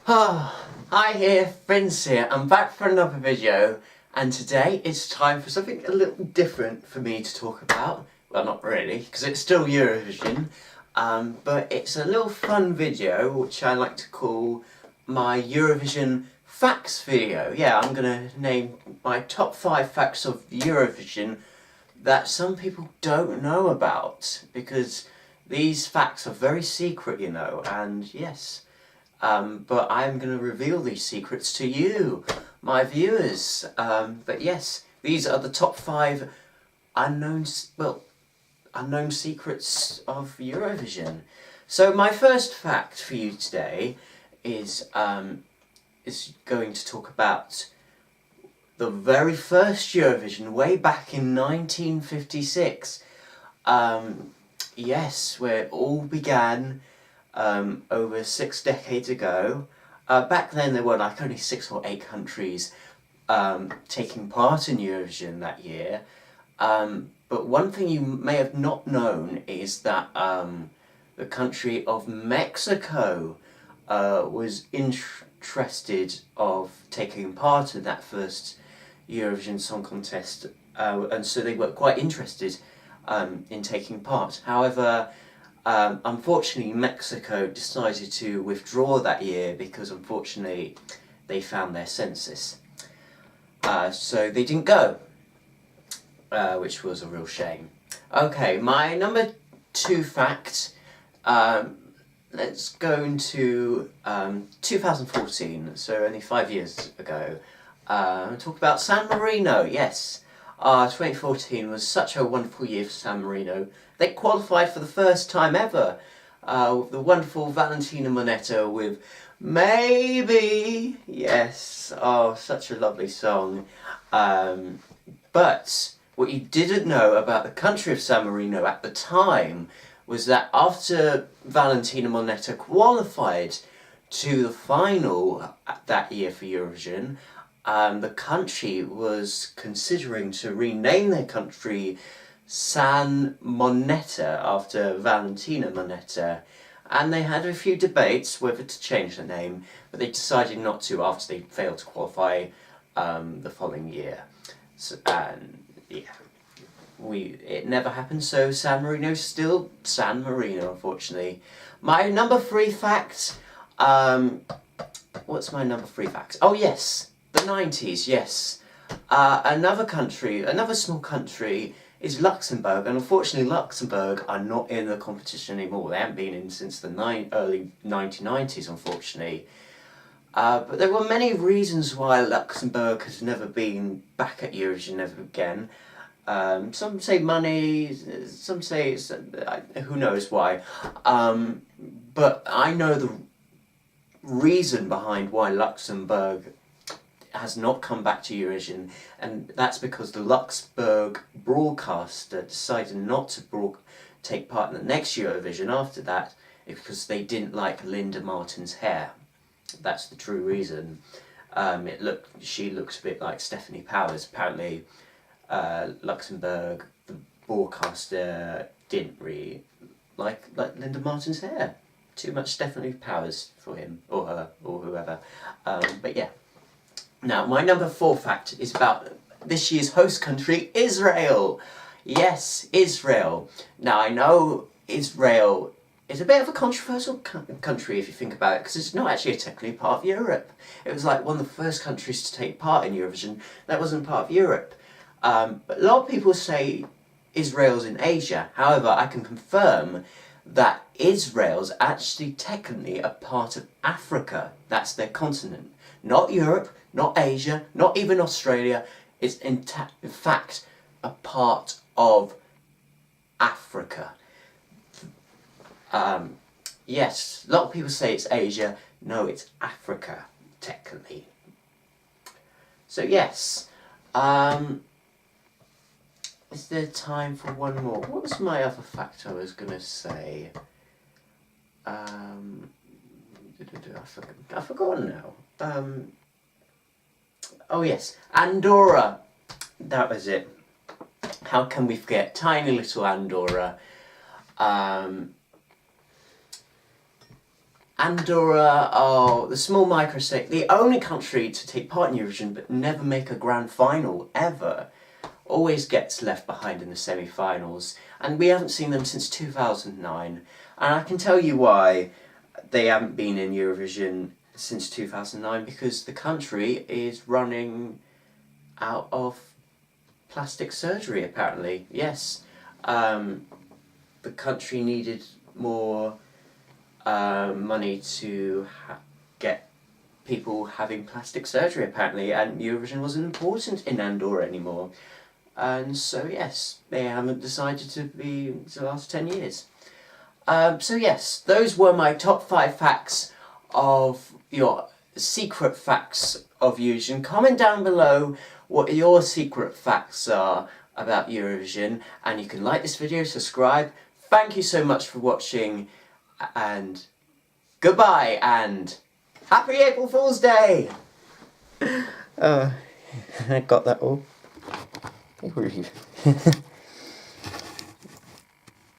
Hi here, Vince here. I'm back for another video, and today it's time for something a little different for me to talk about. Well, not really, because it's still Eurovision, but it's a little fun video which I like to call my Eurovision Facts video. Yeah, I'm going to name my top 5 facts of Eurovision that some people don't know about, because these facts are very secret, you know, and yes. But I'm going to reveal these secrets to you, my viewers. But yes, these are the top 5 unknown secrets of Eurovision. So my first fact for you today is going to talk about the very first Eurovision, way back in 1956. Yes, where it all began. Over 6 decades ago. Back then there were like only 6 or 8 countries taking part in Eurovision that year. But one thing you may have not known is that the country of Mexico was interested of taking part in that first Eurovision Song Contest, and so they were quite interested in taking part. However, unfortunately, Mexico decided to withdraw that year because, unfortunately, they found their census. So they didn't go, which was a real shame. Okay, my number 2 fact, let's go into 2014, so only 5 years ago. Talk about San Marino, yes. 2014 was such a wonderful year for San Marino. They qualified for the first time ever with the wonderful Valentina Monetta with Maybe. Yes, oh, such a lovely song. But what you didn't know about the country of San Marino at the time was that after Valentina Monetta qualified to the final that year for Eurovision, the country was considering to rename their country San Monetta after Valentina Monetta, and they had a few debates whether to change the name, but they decided not to after they failed to qualify the following year. So, and yeah, it never happened, so San Marino's still San Marino, unfortunately. My number 3 fact, what's my number 3 fact? Oh yes, the 90s, yes. Another small country is Luxembourg, and unfortunately Luxembourg are not in the competition anymore. They haven't been in since the early 1990s, unfortunately. But there were many reasons why Luxembourg has never been back at Eurovision ever again. Some say money, some say it's, who knows why. But I know the reason behind why Luxembourg has not come back to Eurovision, and that's because the Luxembourg broadcaster decided not to take part in the next Eurovision after that because they didn't like Linda Martin's hair. That's the true reason. She looks a bit like Stephanie Powers. Apparently, Luxembourg, the broadcaster, didn't really like Linda Martin's hair. Too much Stephanie Powers for him or her or whoever. But yeah. Now, my number 4 fact is about this year's host country, Israel. Yes, Israel. Now, I know Israel is a bit of a controversial country if you think about it, because it's not actually technically part of Europe. It was like one of the first countries to take part in Eurovision that wasn't part of Europe. But a lot of people say Israel's in Asia. However, I can confirm that Israel's actually technically a part of Africa. That's their continent. Not Europe, not Asia, not even Australia. It's in fact a part of Africa. Yes, a lot of people say it's Asia. No, it's Africa, technically. So yes, is there time for one more? What was my other fact I was going to say? I've forgotten now. Oh yes, Andorra. That was it. How can we forget? Tiny little Andorra. Andorra are the small microstate, the only country to take part in Eurovision but never make a grand final, ever. Always gets left behind in the semi-finals, and we haven't seen them since 2009. And I can tell you why they haven't been in Eurovision since 2009, because the country is running out of plastic surgery, apparently. Yes, the country needed more money to get people having plastic surgery, apparently, and Eurovision wasn't important in Andorra anymore. And so yes, they haven't decided to be the last 10 years. So yes, those were my top 5 facts of your secret facts of Eurovision. Comment down below what your secret facts are about Eurovision, and you can like this video, subscribe. Thank you so much for watching, and goodbye, and happy April Fool's Day! I got that all.